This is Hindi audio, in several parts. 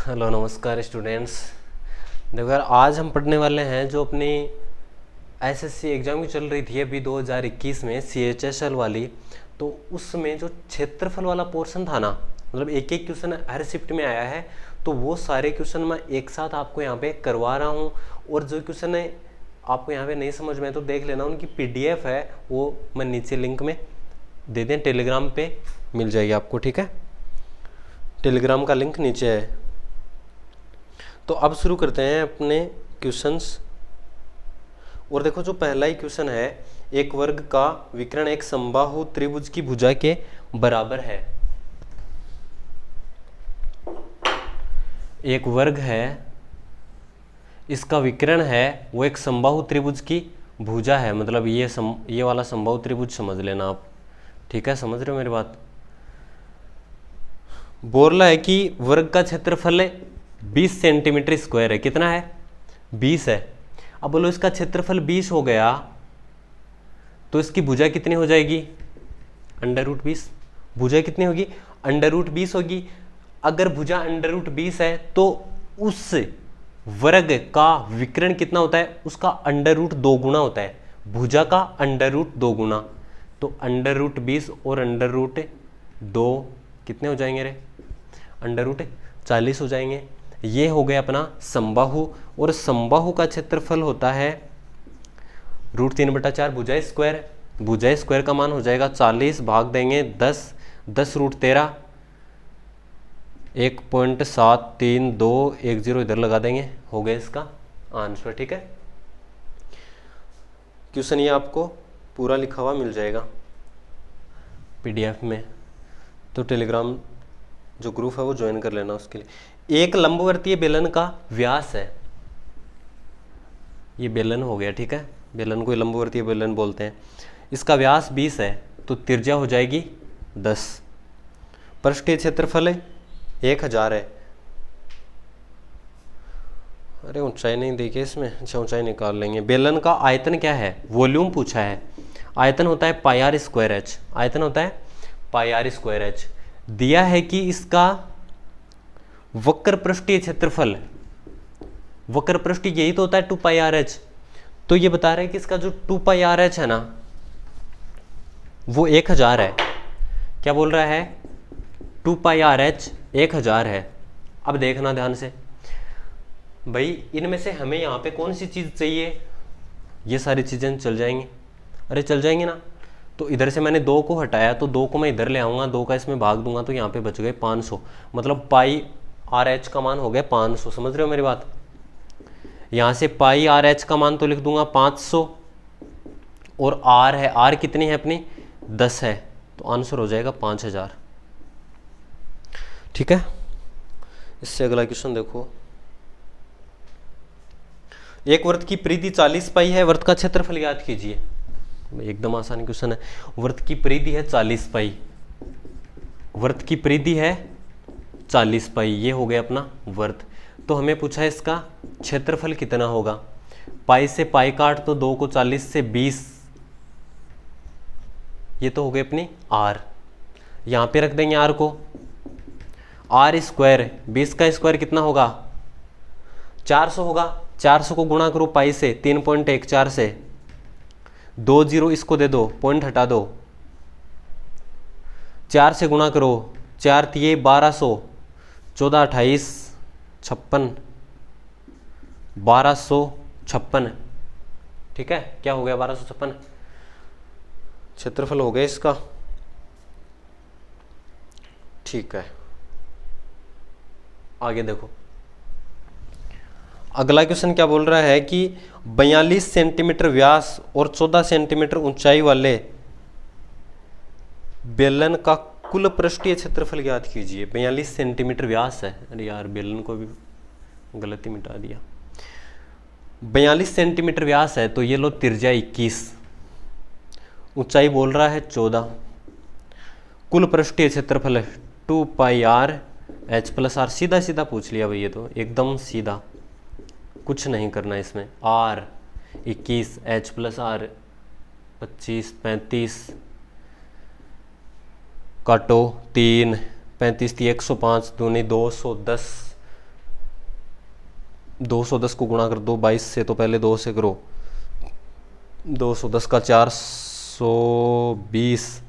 हेलो नमस्कार स्टूडेंट्स। देखो यार, आज हम पढ़ने वाले हैं जो अपनी एसएससी एग्ज़ाम की चल रही थी अभी 2021 में CHSL वाली। तो उसमें जो क्षेत्रफल वाला पोर्शन था ना, मतलब एक एक क्वेश्चन हर शिफ्ट में आया है, तो वो सारे क्वेश्चन मैं एक साथ आपको यहाँ पे करवा रहा हूँ। और जो क्वेश्चन है आपको यहाँ पे नहीं समझ में तो देख लेना, उनकी PDF है वो मैं नीचे लिंक में दे दें, टेलीग्राम पे मिल जाएगी आपको, ठीक है। टेलीग्राम का लिंक नीचे है। तो अब शुरू करते हैं अपने क्वेश्चंस। और देखो जो पहला ही क्वेश्चन है, एक वर्ग का विकर्ण एक समबाहु त्रिभुज की भुजा के बराबर है। एक वर्ग है, इसका विकर्ण है वो एक समबाहु त्रिभुज की भुजा है, मतलब ये वाला समबाहु त्रिभुज समझ लेना आप, ठीक है। समझ रहे हो मेरी बात। बोल रहा है कि वर्ग का क्षेत्रफल 20 सेंटीमीटर स्क्वायर है। कितना है? 20 है। अब बोलो इसका क्षेत्रफल 20 हो गया तो इसकी भुजा कितनी हो जाएगी? √20। भुजा कितनी होगी? √20 होगी। अगर भुजा √20 है तो उस वर्ग का विकर्ण कितना होता है? उसका √2 गुना होता है, भुजा का √2 गुना। तो √20 और √2 कितने हो जाएंगे रे? √40 हो जाएंगे। ये हो गया अपना समबाहु, और समबाहु का क्षेत्रफल होता है √3/4 भुजा स्क्वायर। भुजा स्क्वायर का मान हो जाएगा 40 भाग देंगे 10, 10√13, 1.7321 इधर लगा देंगे, हो गया इसका आंसर, ठीक है। क्वेश्चन ये आपको पूरा लिखा हुआ मिल जाएगा PDF में। तो टेलीग्राम जो ग्रुप है वो ज्वाइन कर लेना उसके लिए। एक लंबवर्तीय बेलन का व्यास है, ये बेलन हो गया, ठीक है। बेलन को लंबवर्तीय बेलन बोलते हैं। इसका व्यास 20 है तो त्रिज्या हो जाएगी 10। पृष्ठीय क्षेत्रफल 1000 है। अरे ऊंचाई नहीं देखिए इसमें, अच्छा ऊंचाई निकाल लेंगे। बेलन का आयतन क्या है? वॉल्यूम पूछा है। आयतन होता है πr²h। आयतन होता है πr²h। दिया है कि इसका वक्र पृष्ठीय क्षेत्रफल, वक्र पृष्ठीय यही तो होता है 2πrh। तो ये बता रहा है कि इसका जो 2πrh है ना वो 1000 है। क्या बोल रहा है? 2πrh 1000 है। अब देखना ध्यान से भाई, इनमें से हमें यहाँ पे कौन सी चीज चाहिए? ये सारी चीजें चल जाएंगी। अरे चल जाएंगी ना। तो इधर से मैंने 2 को हटाया तो 2 को मैं इधर ले आऊंगा, 2 का इसमें भाग दूंगा तो यहाँ पे बच गए 500, मतलब πrh का मान हो गया 500। समझ रहे हो मेरी बात? यहाँ से πrh का मान तो लिख दूंगा 500, और r है, r कितनी है अपनी? 10 है, तो आंसर हो जाएगा 5000, ठीक है। इससे अगला क्वेश्चन देखो। एक वृत्त की परिधि 40 पाई है, वृत्त का क्षेत्रफल याद कीजिए। एकदम आसान क्वेश्चन है। वृत्त की परिधि है 40 पाई, वृत्त की परिधि है 40 पाई, ये हो गया अपना वृत्त। तो हमें पूछा है इसका क्षेत्रफल कितना होगा। पाई से पाई काट तो 2 को 40 से 20, ये तो हो गई अपनी r। यहां पे रख देंगे r को। r², 20 का स्क्वायर कितना होगा? 400 होगा। 400 को गुणा करो पाई से, 3.14 से, 2 0 इसको दे दो, पॉइंट हटा दो, 4 से गुणा करो, 4 3 1200, 14 28 56, 1256, ठीक है। क्या हो गया? 1256 क्षेत्रफल हो गया इसका, ठीक है। आगे देखो, अगला क्वेश्चन क्या बोल रहा है कि 42 सेंटीमीटर व्यास और 14 सेंटीमीटर ऊंचाई वाले बेलन का कुल पृष्ठीय क्षेत्रफल ज्ञात कीजिए। 42 सेंटीमीटर व्यास है। अरे यार, बेलन को भी गलती मिटा दिया। 42 सेंटीमीटर व्यास है तो ये लो त्रिज्या 21, ऊंचाई बोल रहा है 14, कुल पृष्ठीय क्षेत्रफल है 2πrh+r। सीधा सीधा पूछ लिया भाई, ये तो एकदम सीधा, कुछ नहीं करना इसमें। r 21, h+r 25, 35 काटो 3, 35 105, दूनी 210, 210 को गुणा कर दो 22 से, तो पहले 2 से करो, 210 का 420,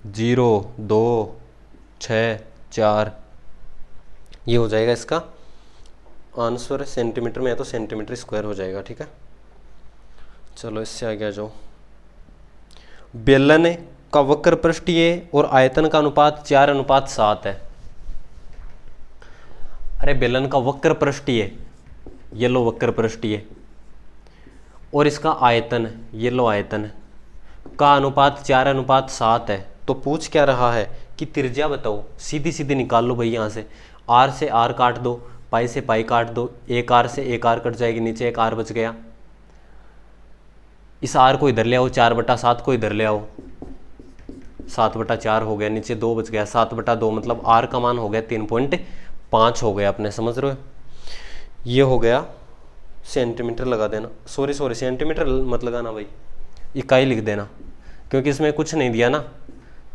0 2 6 4, ये हो जाएगा इसका आंसर। सेंटीमीटर में है तो सेंटीमीटर स्क्वायर हो जाएगा, ठीक है। चलो इससे आगे आ जाओ। बेलन का वक्र पृष्ठीय और आयतन का अनुपात 4:7 है। अरे बेलन का वक्र पृष्ठीय, ये लो वक्र पृष्ठीय, और इसका आयतन, ये लो आयतन का अनुपात 4:7 है। तो पूछ क्या रहा है कि त्रिज्या बताओ। सीधी सीधी निकाल लो भाई, यहाँ से आर से आर काट दो, पाई से पाई काट दो, एक आर से एक आर कट जाएगी, नीचे एक आर बच गया। इस आर को इधर ले आओ, 4/7 को इधर ले आओ, 7/4 हो गया, नीचे 2 बच गया, 7/2, मतलब आर का मान हो गया 3.5 हो गया। अपने समझ रहे हो, ये हो गया। सेंटीमीटर लगा देना, सॉरी सेंटीमीटर मत लगाना भाई, इकाई लिख देना, क्योंकि इसमें कुछ नहीं दिया ना।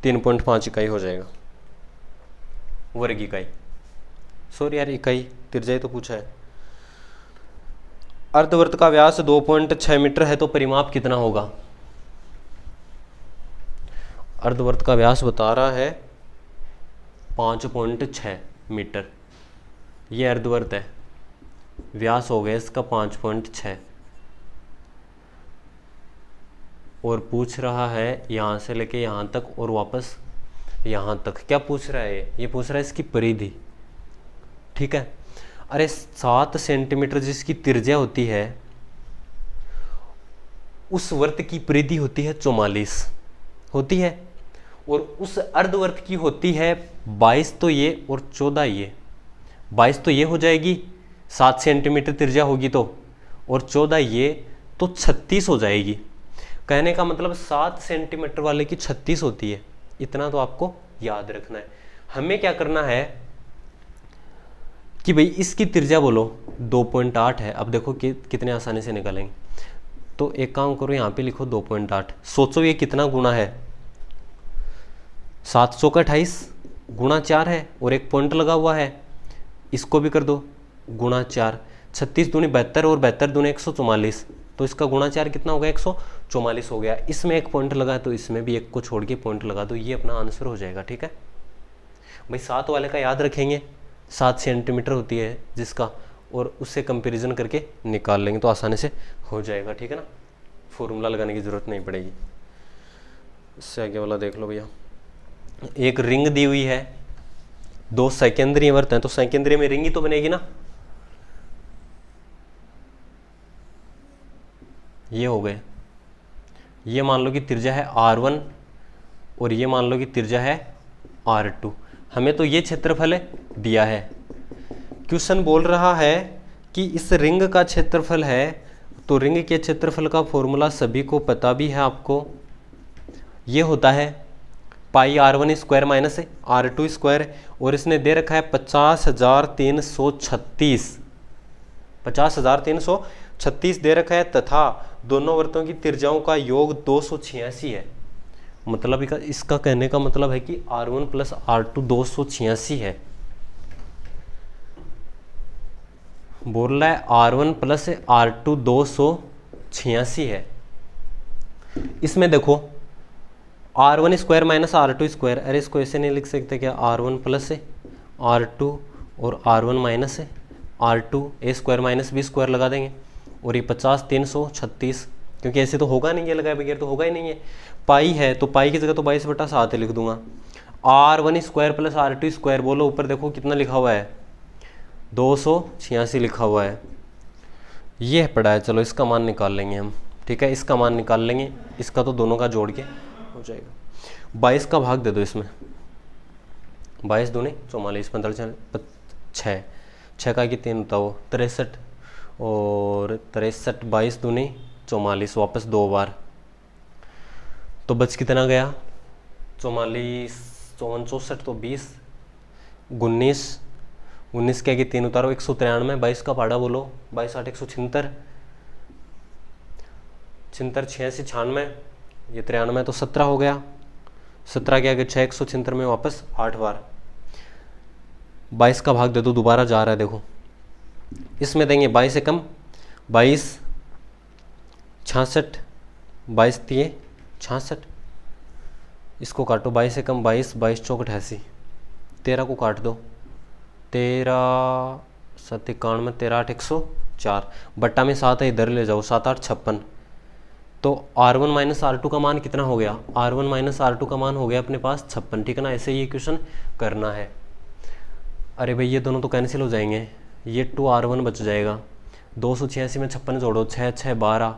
3.5 इकाई हो जाएगा, वर्ग इकाई, सॉरी यार इकाई, त्रिज्या तो पूछा है। अर्धवृत्त का व्यास 2.6 मीटर है, तो परिमाप कितना होगा। अर्धवृत्त का व्यास बता रहा है 5.6 मीटर, ये अर्धवृत्त है, व्यास हो गया इसका 5.6, और पूछ रहा है यहाँ से लेके यहाँ तक और वापस यहाँ तक। क्या पूछ रहा है ये पूछ रहा है इसकी परिधि, ठीक है। अरे 7 सेंटीमीटर जिसकी त्रिज्या होती है, उस वृत्त की परिधि होती है 44 होती है, और उस अर्धवृत्त की होती है 22 तो ये और 14 ये। 22 तो ये हो जाएगी, 7 सेंटीमीटर त्रिज्या होगी तो, और 14 ये, तो 36 हो जाएगी। कहने का मतलब 7 सेंटीमीटर वाले की 36 होती है, इतना तो आपको याद रखना है। हमें क्या करना है कि भाई इसकी त्रिज्या बोलो 2.8 है। अब देखो कि कितने आसानी से निकालेंगे। तो एक काम करो, यहाँ पे लिखो 2.8। सोचो ये कितना गुना है, 700 का 28 गुणा 4 है, और एक पॉइंट लगा हुआ है, इसको भी कर दो गुणा 4। 36 दूनी 72 और 72 दूनी 144, तो इसका गुणा 4 कितना हो गया, 144 हो गया। इसमें एक पॉइंट लगा है तो इसमें भी एक को छोड़ के पॉइंट लगा दो, ये अपना आंसर हो जाएगा, ठीक है भाई। 7 वाले का याद रखेंगे, 7 सेंटीमीटर होती है जिसका, और उससे कंपैरिजन करके निकाल लेंगे तो आसानी से हो जाएगा, ठीक है ना। फॉर्मूला लगाने की ज़रूरत नहीं पड़ेगी। इससे आगे वाला देख लो भैया। एक रिंग दी हुई है, 2 सेकेंडरी वर्त हैं, तो सेकेंडरी में रिंग ही तो बनेगी ना। ये हो गए, ये मान लो कि त्रिज्या है R1 और ये मान लो कि त्रिज्या है R2। हमें तो ये क्षेत्रफल दिया है। क्वेश्चन बोल रहा है कि इस रिंग का क्षेत्रफल है, तो रिंग के क्षेत्रफल का फॉर्मूला सभी को पता भी है आपको, ये होता है पाई R1 square minus R2 square, और इसने दे रखा है 50,336, 50,336 दे रखा है, तथा दोनों वृत्तों की त्रिज्याओं का योग 286 है। मतलब इसका कहने का मतलब है कि R1 प्लस R2 286 है। बोल रहा है R1 प्लस R2 286 है। इसमें देखो R1 square minus R2 square, अरे इसको ऐसे नहीं लिख सकते क्या, R1 प्लस R2 और R1 माइनस R2, ए स्क्वायर माइनस बी स्क्वायर लगा देंगे, और ये 50,336, क्योंकि ऐसे तो होगा नहीं, ये लगाए बगैर तो होगा ही नहीं है। पाई है तो पाई की जगह तो 22/7 लिख दूंगा। R1 square plus R2 square, बोलो ऊपर देखो कितना लिखा हुआ है, 286 लिखा हुआ है, ये पड़ा है। चलो इसका मान निकाल लेंगे हम, ठीक है, इसका मान निकाल लेंगे, इसका तो दोनों का जोड़ के हो जाएगा। 22 का भाग दे दो इसमें, 22 दूनी 44, 15 6, 6 का 3 होता हो 63, और 63 22 दूनी 44, वापस 2 बार, तो बच कितना गया, 44 54 64, तो 20 19 19 के आगे 3 उतारो 193, 22 का पाड़ा बोलो, 22 8 176, 86 96, ये 93, तो 17 हो गया। 17 के आगे 6 176 में वापस 8 बार। 22 का भाग दे दो, दोबारा जा रहा है देखो, इसमें देंगे 22 एकम 22 66 22 तिये 66, इसको काटो 22 एकम 22 22 चौक 88, 13 को काट दो 13 7 91 13 8 104, बट्टा में 7 है इधर ले जाओ 7 8 56, तो R1 माइनस R2 का मान कितना हो गया, R1 माइनस R2 का मान हो गया अपने पास 56, ठीक है ना। ऐसे ये क्वेश्चन करना है। अरे भाई ये दोनों तो कैंसिल हो जाएंगे, ये 2R1 बच जाएगा, 286 में 56 जोड़ो 6 6 12,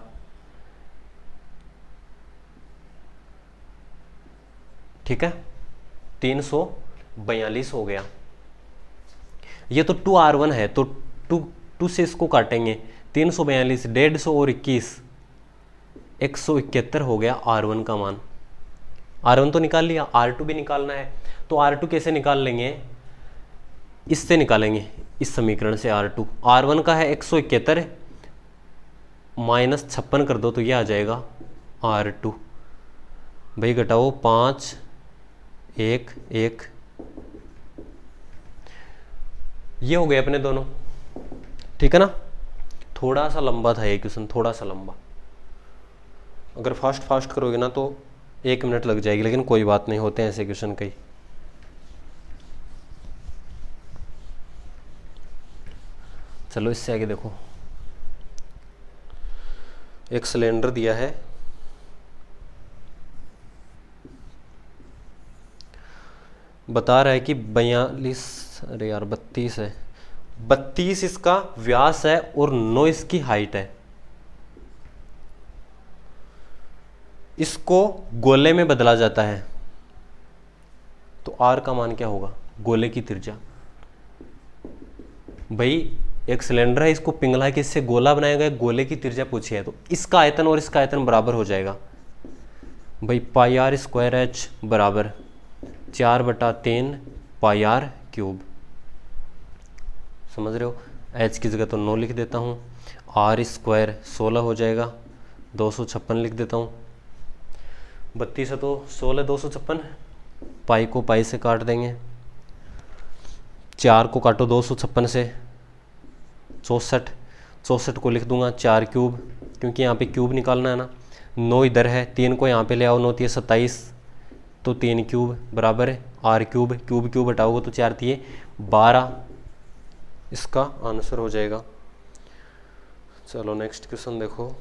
ठीक है 342 हो गया। ये तो 2R1 है, तो 2 से इसको काटेंगे 342 150 और 21 171 हो गया R1 का मान। R1 तो निकाल लिया, R2 भी निकालना है, तो R2 कैसे निकाल लेंगे, इससे निकालेंगे, इस समीकरण से R2। R1 का है 171 माइनस 56 कर दो तो ये आ जाएगा R2। भाई घटाओ 5 1 1, ये हो गए अपने दोनों, ठीक है ना। थोड़ा सा लंबा था ये क्वेश्चन, थोड़ा सा लंबा, अगर फास्ट करोगे ना तो 1 मिनट लग जाएगी, लेकिन कोई बात नहीं, होते हैं ऐसे क्वेश्चन कई। चलो इससे आगे देखो, एक सिलेंडर दिया है, बता रहा है कि 42 अरे यार 32 है, 32 इसका व्यास है और 9 इसकी हाइट है। इसको गोले में बदला जाता है, तो R का मान क्या होगा, गोले की त्रिज्या। भाई एक सिलेंडर है, इसको पिघला के इससे गोला बनाया गया, गोले की त्रिज्या पूछी है, तो इसका आयतन और इसका आयतन बराबर हो जाएगा। भाई पाई आर स्क्वायर एच बराबर 4/3 पाई आर क्यूब, समझ रहे हो। एच की जगह तो 9 लिख देता हूँ, आर स्क्वायर 16 हो जाएगा, 256 लिख देता हूँ, 32 है तो 16 256, पाई को पाई से काट देंगे, 4 को काटो 256 से 64, 64 को लिख दूंगा 4 क्यूब, क्योंकि यहाँ पे क्यूब निकालना है ना, 9 इधर है, 3 को यहाँ पे ले आओ, 9 3 27, तो 3 क्यूब बराबर है आर क्यूब, क्यूब क्यूब हटाओगे तो 4 3 12, इसका आंसर हो जाएगा। चलो नेक्स्ट क्वेश्चन देखो,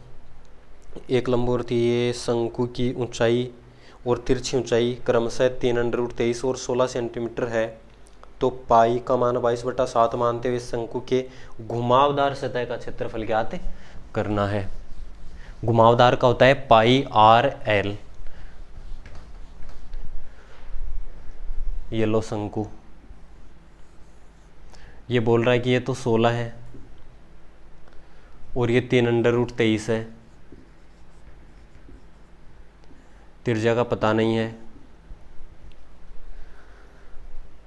एक लंबवृत्त ये शंकु की ऊंचाई और तिरछी ऊंचाई क्रमशः 3√23 और 16 सेंटीमीटर है, तो पाई का मान 22/7 मानते हुए शंकु के घुमावदार सतह का क्षेत्रफल ज्ञात करना है। घुमावदार का होता है पाई आर एल। ये लो शंकु, ये बोल रहा है कि ये तो 16 है और ये 3√23 है, त्रिज्या का पता नहीं है।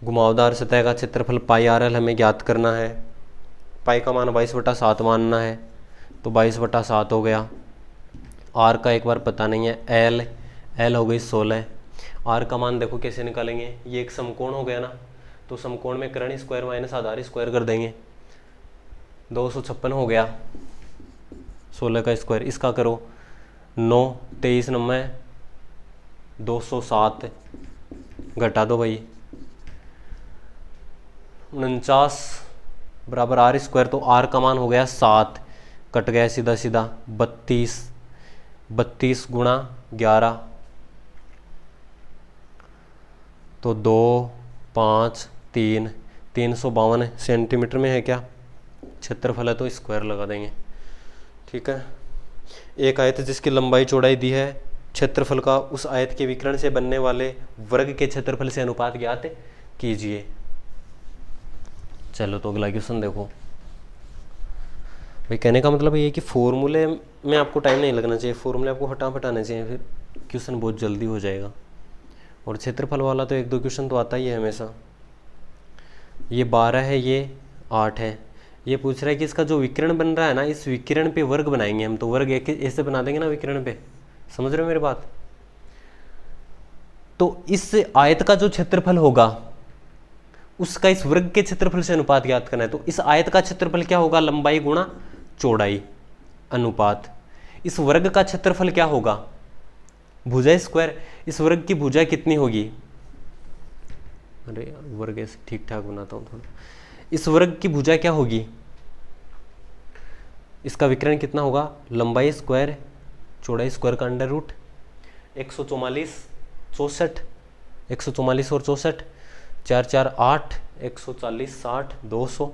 घुमावदार सतह का क्षेत्रफल पाई आर एल हमें ज्ञात करना है। पाई का मान 22/7 मानना है, तो 22/7 हो गया। आर का एक बार पता नहीं है, एल हो गई 16। आर का मान देखो कैसे निकालेंगे, ये एक समकोण हो गया ना, तो समकोण में कर्ण स्क्वायर माइनस आधार स्क्वायर कर देंगे, 256 हो गया, 16 का स्क्वायर, इसका करो 9 23 9 207, घटा दो भाई 49 बराबर आर स्क्वायर, तो आर का मान हो गया 7, कट गया सीधा सीधा 32, 32 गुणा 11, तो 2 5 3 352 सेंटीमीटर में है क्या, क्षेत्रफल है तो स्क्वायर लगा देंगे, ठीक है। एक आयत जिसकी लंबाई चौड़ाई दी है, क्षेत्रफल का उस आयत के विकर्ण से बनने वाले वर्ग के क्षेत्रफल से अनुपात ज्ञात कीजिए। चलो तो अगला क्वेश्चन देखो। भाई कहने का मतलब ये है कि फॉर्मूले में आपको टाइम नहीं लगना चाहिए, फॉर्मूले आपको फटाफट आने चाहिए, फिर क्वेश्चन बहुत जल्दी हो जाएगा। और क्षेत्रफल वाला तो 1-2 क्वेश्चन तो आता ही है हमेशा। ये 12 है, ये 8 है, ये पूछ रहा है कि इसका जो विकिरण बन रहा है ना, इस विकिरण पे वर्ग बनाएंगे हम, तो वर्ग एक ऐसे बना देंगे ना विकिरण पे, समझ रहे हो मेरी बात। तो इस आयत का जो क्षेत्रफल होगा उसका इस वर्ग के क्षेत्रफल से अनुपात ज्ञात करना है। तो इस आयत का क्षेत्रफल क्या होगा, लंबाई गुणा चौड़ाई अनुपात। इस वर्ग का क्षेत्रफल क्या होगा, भुजा स्क्वायर। इस वर्ग की भुजा कितनी होगी, अरे वर्ग ऐसे ठीक ठाक बनाता हूँ थोड़ा। इस वर्ग की भुजा क्या होगी, इसका विकर्ण कितना होगा, लंबाई स्क्वायर चौड़ाई स्क्वायर का अंडर रूट 144 64 144 और 64 4 4 8 140 60 200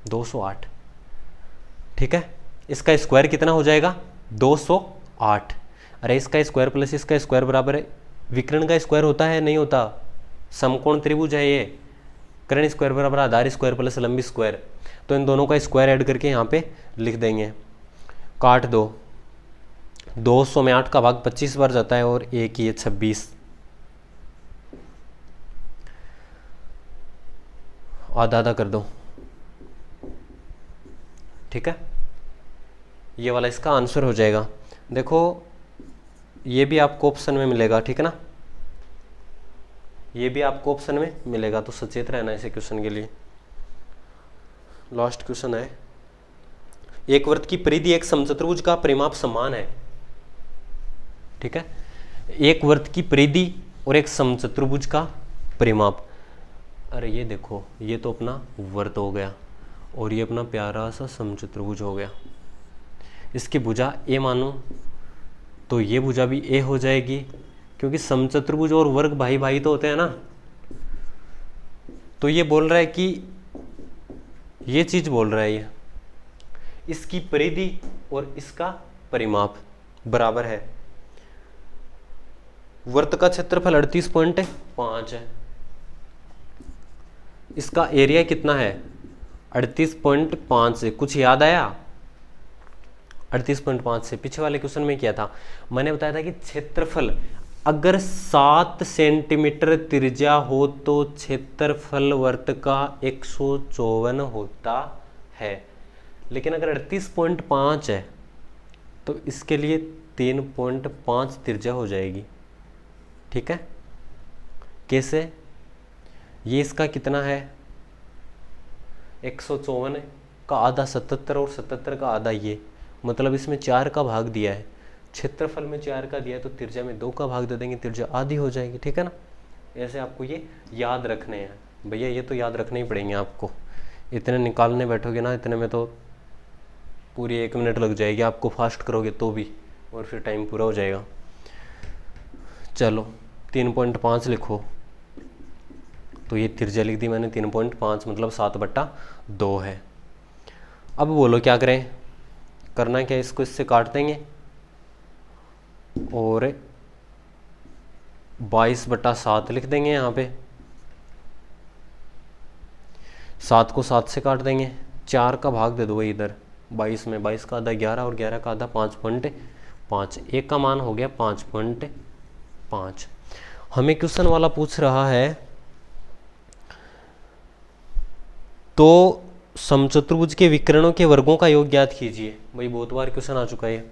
208। ठीक है, इसका स्क्वायर कितना हो जाएगा 208। अरे इसका स्क्वायर प्लस इसका स्क्वायर बराबर है, विकर्ण का स्क्वायर होता है नहीं होता, समकोण त्रिभुज है ये। कर्ण स्क्वायर बराबर आधार स्क्वायर प्लस लंबी स्क्वायर, तो इन दोनों का स्क्वायर ऐड करके यहाँ पे लिख देंगे। काट दो, 200 में 8 का भाग 25 बार जाता है और एक ही है 26, आधा आधा कर दो। ठीक है, ये वाला इसका आंसर हो जाएगा। देखो ये भी आपको ऑप्शन में मिलेगा, ठीक है ना, ये भी आपको ऑप्शन में मिलेगा, तो सचेत रहना ऐसे क्वेश्चन के लिए। लास्ट क्वेश्चन है, एक वृत्त की परिधि एक समचतुर्भुज का परिमाप समान है। ठीक है, एक वृत्त की परिधि और एक समचतुर्भुज का परिमाप। अरे ये देखो, ये तो अपना वृत्त हो गया और ये अपना प्यारा सा समचतुर्भुज हो गया। इसकी भुजा ए मानो तो ये भुजा भी ए हो जाएगी, क्योंकि समचतुर्भुज और वर्ग भाई भाई तो होते हैं ना। तो ये बोल रहा है कि ये चीज बोल रहा है, ये इसकी परिधि और इसका परिमाप बराबर है। वृत्त का क्षेत्रफल 38.5 है, इसका एरिया कितना है 38.5 से। कुछ याद आया, 38.5 से पीछे वाले क्वेश्चन में किया था, मैंने बताया था कि क्षेत्रफल अगर 7 सेंटीमीटर त्रिज्या हो तो क्षेत्रफल वृत्त का 154 होता है। लेकिन अगर 38.5 है तो इसके लिए 3.5 त्रिज्या हो जाएगी। ठीक है, कैसे, ये इसका कितना है 154 का आधा 77 और 77 का आधा ये, मतलब इसमें 4 का भाग दिया है, क्षेत्रफल में 4 का दिया है, तो त्रिज्या में 2 का भाग दे देंगे, त्रिज्या आधी हो जाएगी। ठीक है ना, ऐसे आपको ये याद रखने हैं भैया, ये तो याद रखने ही पड़ेंगे आपको। इतने निकालने बैठोगे ना, इतने में तो पूरी 1 मिनट लग जाएगी, आपको फास्ट करोगे तो भी, और फिर टाइम पूरा हो जाएगा। चलो 3.5 लिखो, तो ये त्रिज्या लिख दी मैंने 3.5, मतलब 7/2 है। अब बोलो क्या करें, करना क्या, इसको इससे काट देंगे और 22/7 लिख देंगे यहाँ पे। 7 को 7 से काट देंगे, 4 का भाग दे दो भाई इधर 22 में, 22 का आधा 11 और 11 का आधा 5.5, एक का मान हो गया 5.5। हमें क्वेश्चन वाला पूछ रहा है तो समचतुर्भुज के विकर्णों के वर्गों का योग ज्ञात कीजिए। भाई बहुत बार क्वेश्चन आ चुका है,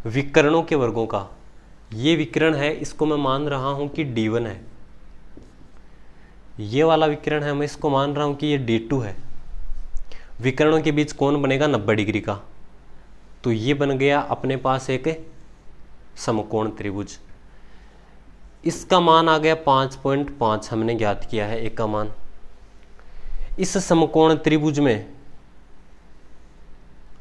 विकर्णों के वर्गों का। ये विकर्ण है, इसको मैं मान रहा हूं कि D1 है, ये वाला विकर्ण है, मैं इसको मान रहा हूं कि ये D2 है। विकर्णों के बीच कोण बनेगा 90 डिग्री का, तो ये बन गया अपने पास एक समकोण त्रिभुज। इसका मान आ गया 5.5, हमने ज्ञात किया है एक का मान। इस समकोण त्रिभुज में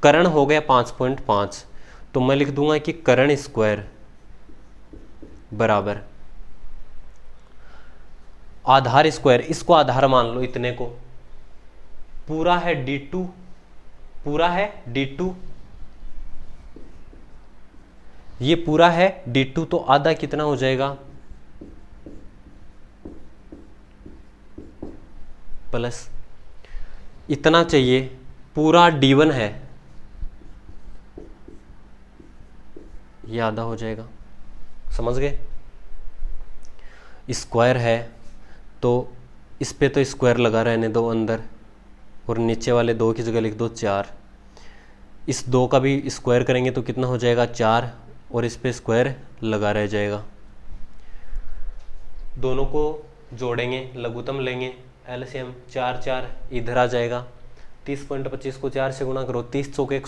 कर्ण हो गया 5.5, तो मैं लिख दूंगा कि कर्ण स्क्वायर बराबर आधार स्क्वायर, इसको आधार मान लो, इतने को पूरा है D2, पूरा है D2, ये पूरा है D2, तो आधा कितना हो जाएगा प्लस इतना चाहिए, पूरा D1 है, ये आधा हो जाएगा। समझ गए, स्क्वायर है तो इस पे तो स्क्वायर लगा रहने दो अंदर, और नीचे वाले 2 की जगह लिख दो 4। इस 2 का भी स्क्वायर करेंगे तो कितना हो जाएगा 4, और इस पे स्क्वायर लगा रह जाएगा। दोनों को जोड़ेंगे, लघुत्तम लेंगे, एलसीएम 4 4 इधर आ जाएगा। 30.25 को 4 से गुणा करो, 30 चौके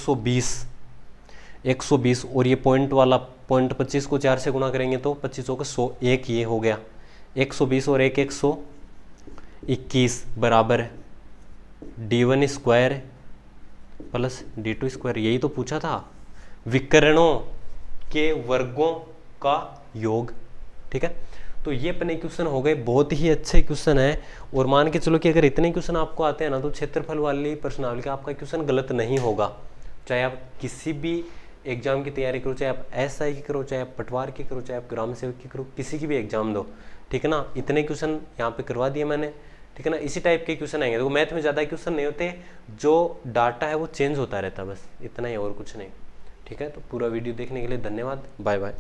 120 और ये पॉइंट वाला 0.25 को 4 से गुणा करेंगे तो 25 चौके 100, एक ये हो गया 120 और एक 121 बराबर d1 square plus d2 square. यही तो पूछा था, विकर्णों के वर्गों का योग। ठीक है, तो ये अपने क्वेश्चन हो गए, बहुत ही अच्छे क्वेश्चन है। और मान के चलो कि अगर इतने क्वेश्चन आपको आते हैं ना तो क्षेत्रफल वाली प्रश्नावली का आपका क्वेश्चन गलत नहीं होगा। चाहे आप किसी भी एग्जाम की तैयारी करो, चाहे आप एसआई की करो, चाहे आप पटवार की करो, चाहे आप ग्राम सेवक की करो, किसी की भी एग्जाम दो। ठीक है ना, इतने क्वेश्चन यहाँ पे करवा दिए मैंने। ठीक है ना, इसी टाइप के क्वेश्चन आएंगे। तो मैथ में ज़्यादा क्वेश्चन नहीं होते, जो डाटा है वो चेंज होता रहता है, बस इतना ही और कुछ नहीं। ठीक है, तो पूरा वीडियो देखने के लिए धन्यवाद, बाय बाय।